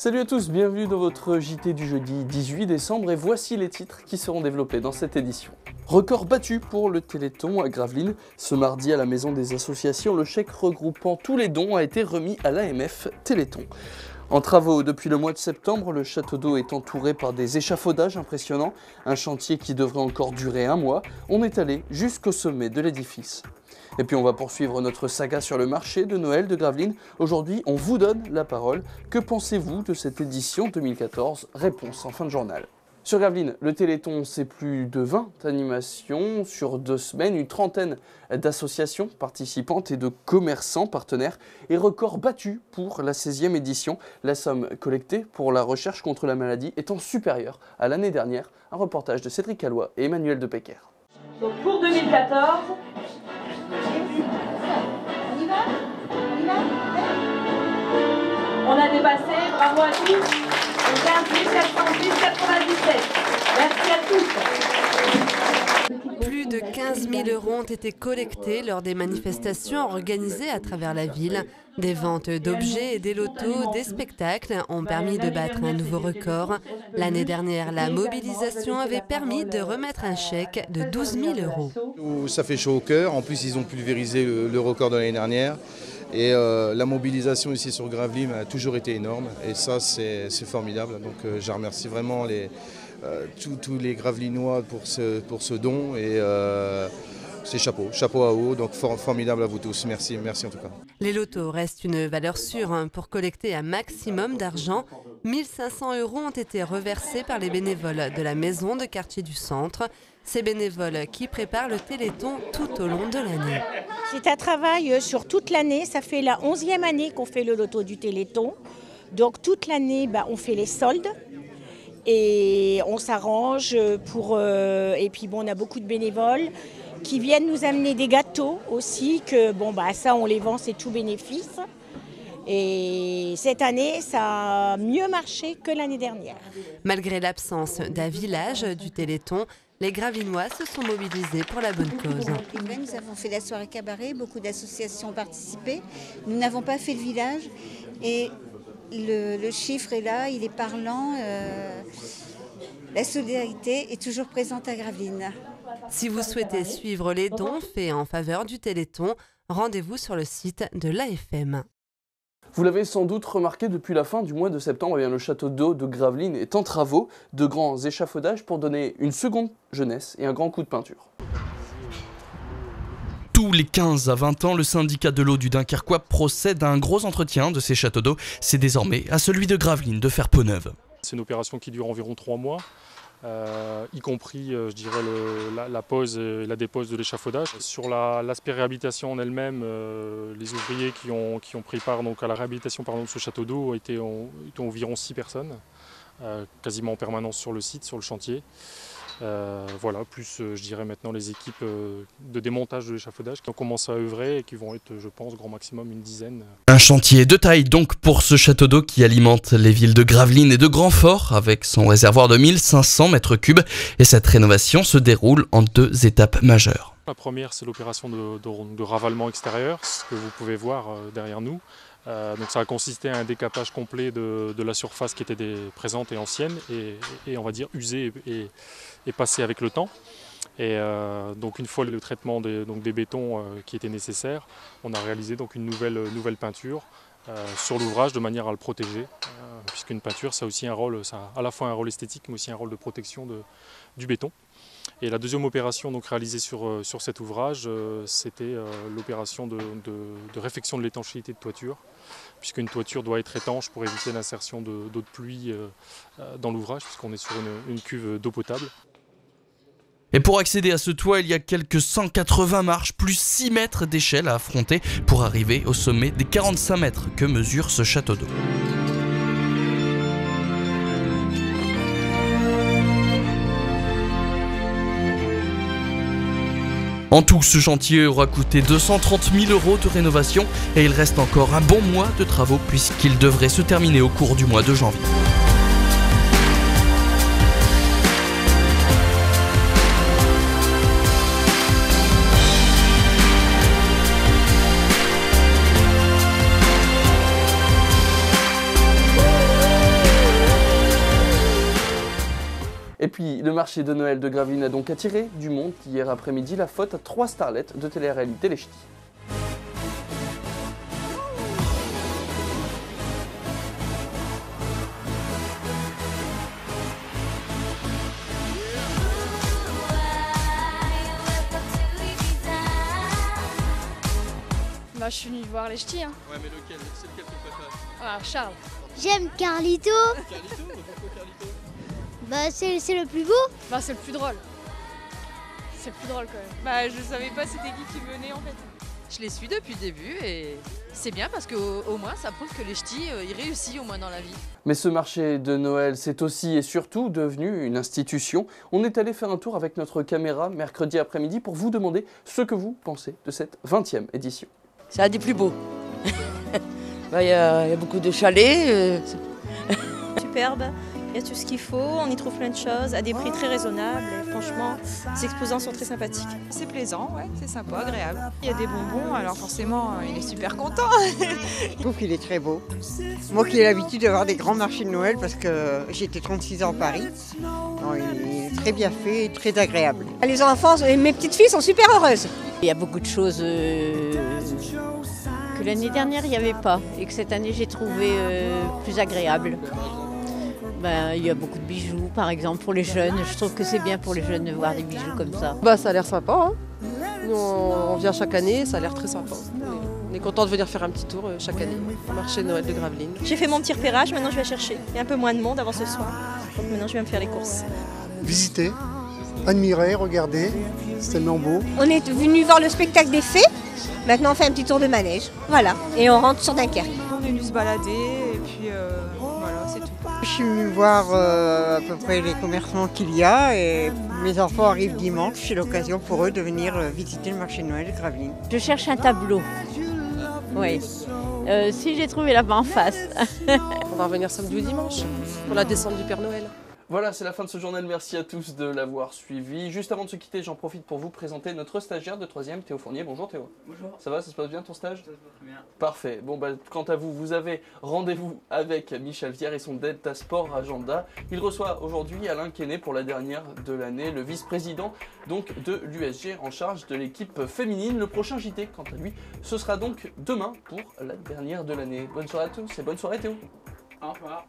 Salut à tous, bienvenue dans votre JT du jeudi 18 décembre et voici les titres qui seront développés dans cette édition. Record battu pour le Téléthon à Gravelines. Ce mardi à la Maison des Associations, le chèque regroupant tous les dons a été remis à l'AMF Téléthon. En travaux depuis le mois de septembre, le château d'eau est entouré par des échafaudages impressionnants. Un chantier qui devrait encore durer un mois. On est allé jusqu'au sommet de l'édifice. Et puis on va poursuivre notre saga sur le marché de Noël de Gravelines. Aujourd'hui, on vous donne la parole. Que pensez-vous de cette édition 2014 ? Réponse en fin de journal. Sur Gravelines, le Téléthon, c'est plus de 20 animations sur 2 semaines, une trentaine d'associations participantes et de commerçants partenaires et record battu pour la 16e édition. La somme collectée pour la recherche contre la maladie étant supérieure à l'année dernière. Un reportage de Cédric Callois et Emmanuel Depecker. Donc pour 2014, on a dépassé, bravo à tous, les 15 410,97. Merci à tous. Plus de 15 000 € ont été collectés lors des manifestations organisées à travers la ville. Des ventes d'objets et des lotos, des spectacles ont permis de battre un nouveau record. L'année dernière, la mobilisation avait permis de remettre un chèque de 12 000 €. Ça fait chaud au cœur. En plus, ils ont pulvérisé le record de l'année dernière. Et la mobilisation ici sur Gravelines a toujours été énorme. Et ça, c'est formidable. Donc, je remercie vraiment tous les Gravelinois pour ce don. Et c'est chapeau à haut. Donc, formidable à vous tous. Merci en tout cas. Les lotos restent une valeur sûre pour collecter un maximum d'argent. 1 500 € ont été reversés par les bénévoles de la maison de quartier du centre. Ces bénévoles qui préparent le Téléthon tout au long de l'année. C'est un travail sur toute l'année. Ça fait la 11e année qu'on fait le loto du Téléthon. Donc toute l'année, on fait les soldes. Et on s'arrange pour... et puis on a beaucoup de bénévoles qui viennent nous amener des gâteaux aussi. Ça, on les vend, c'est tout bénéfice. Et cette année, ça a mieux marché que l'année dernière. Malgré l'absence d'un village du Téléthon, les Gravelinois se sont mobilisés pour la bonne cause. Nous avons fait la soirée cabaret, beaucoup d'associations ont participé. Nous n'avons pas fait le village et le chiffre est là, il est parlant. La solidarité est toujours présente à Gravelines. Si vous souhaitez suivre les dons faits en faveur du Téléthon, rendez-vous sur le site de l'AFM. Vous l'avez sans doute remarqué depuis la fin du mois de septembre, le château d'eau de Gravelines est en travaux, de grands échafaudages pour donner une seconde jeunesse et un grand coup de peinture. Tous les 15 à 20 ans, le syndicat de l'eau du Dunkerquois procède à un gros entretien de ces châteaux d'eau. C'est désormais à celui de Gravelines de faire peau neuve. C'est une opération qui dure environ 3 mois. Y compris la pose et la dépose de l'échafaudage. Sur l'aspect réhabilitation en elle-même, les ouvriers qui ont pris part à la réhabilitation de ce château d'eau étaient environ 6 personnes, quasiment en permanence sur le site, sur le chantier. Plus maintenant les équipes de démontage de l'échafaudage qui ont commencé à œuvrer et qui vont être, je pense, grand maximum une dizaine. Un chantier de taille donc pour ce château d'eau qui alimente les villes de Gravelines et de Grandfort avec son réservoir de 1500 m3 et cette rénovation se déroule en 2 étapes majeures. La première, c'est l'opération de ravalement extérieur, ce que vous pouvez voir derrière nous. Donc ça a consisté à un décapage complet de la surface qui était présente et ancienne et on va dire usée et passée avec le temps. Et donc une fois le traitement des bétons qui était nécessaire, on a réalisé une nouvelle peinture sur l'ouvrage de manière à le protéger, puisqu'une peinture ça a aussi un rôle, ça a à la fois un rôle esthétique mais aussi un rôle de protection du béton. Et la deuxième opération réalisée sur cet ouvrage, c'était l'opération de réfection de l'étanchéité de toiture, puisqu'une toiture doit être étanche pour éviter l'insertion d'eau de pluie dans l'ouvrage, puisqu'on est sur une cuve d'eau potable. Et pour accéder à ce toit, il y a quelques 180 marches plus 6 mètres d'échelle à affronter pour arriver au sommet des 45 mètres que mesure ce château d'eau. En tout, ce chantier aura coûté 230 000 € de rénovation et il reste encore un bon mois de travaux puisqu'il devrait se terminer au cours du mois de janvier. Et puis, le marché de Noël de Gravelines a donc attiré du monde hier après-midi, la faute à 3 starlettes de télé-réalité Les Ch'tis. Bah, je suis venue voir les ch'tis. Hein. Ouais, mais lequel? C'est lequel ton préféré? Ah, Charles. J'aime Carlito. Carlito? Pourquoi Carlito? Bah c'est le plus beau. Bah, c'est le plus drôle. C'est le plus drôle quand même. Bah, je savais pas c'était qui venait en fait. Je les suis depuis le début et c'est bien parce qu'au moins ça prouve que les ch'tis, ils réussissent au moins dans la vie. Mais ce marché de Noël, c'est aussi et surtout devenu une institution. On est allé faire un tour avec notre caméra mercredi après-midi pour vous demander ce que vous pensez de cette 20e édition. C'est un des plus beaux. Il y a beaucoup de chalets. Superbe, il y a tout ce qu'il faut, on y trouve plein de choses à des prix très raisonnables. Et franchement, les exposants sont très sympathiques. C'est plaisant, ouais, c'est sympa, agréable. Il y a des bonbons, alors forcément il est super content. Je trouve qu'il est très beau. Moi qui ai l'habitude d'avoir des grands marchés de Noël parce que j'ai été 36 ans à Paris. Non, il est très bien fait et très agréable. Les enfants, mes petites filles sont super heureuses. Il y a beaucoup de choses que l'année dernière il n'y avait pas et que cette année j'ai trouvé plus agréable. Il y a beaucoup de bijoux par exemple pour les jeunes. Je trouve que c'est bien pour les jeunes de voir des bijoux comme ça. Ça a l'air sympa. Hein. Nous, on vient chaque année, ça a l'air très sympa. On est content de venir faire un petit tour chaque année au marché de Noël de Gravelines. J'ai fait mon petit repérage, maintenant je vais chercher. Il y a un peu moins de monde avant ce soir, donc maintenant je vais me faire les courses. Visiter, admirer, regarder, c'est tellement beau. On est venu voir le spectacle des fées, maintenant on fait un petit tour de manège, voilà, et on rentre sur Dunkerque. On est venu se balader et puis voilà, c'est tout. Je suis venue voir à peu près les commerçants qu'il y a et mes enfants arrivent dimanche, c'est l'occasion pour eux de venir visiter le marché de Noël de Gravelines. Je cherche un tableau. Oui. Si j'ai trouvé là-bas en face. On va revenir samedi ou dimanche pour la descente du Père Noël. Voilà, c'est la fin de ce journal. Merci à tous de l'avoir suivi. Juste avant de se quitter, j'en profite pour vous présenter notre stagiaire de 3e, Théo Fournier. Bonjour Théo. Bonjour. Ça va, ça se passe bien ton stage? Ça se passe très bien. Parfait. Bon, quant à vous, vous avez rendez-vous avec Michel Vière et son Delta Sport Agenda. Il reçoit aujourd'hui Alain Quesnay pour la dernière de l'année, le vice-président donc de l'USG en charge de l'équipe féminine. Le prochain JT, quant à lui, ce sera donc demain pour la dernière de l'année. Bonne soirée à tous et bonne soirée Théo. Au revoir.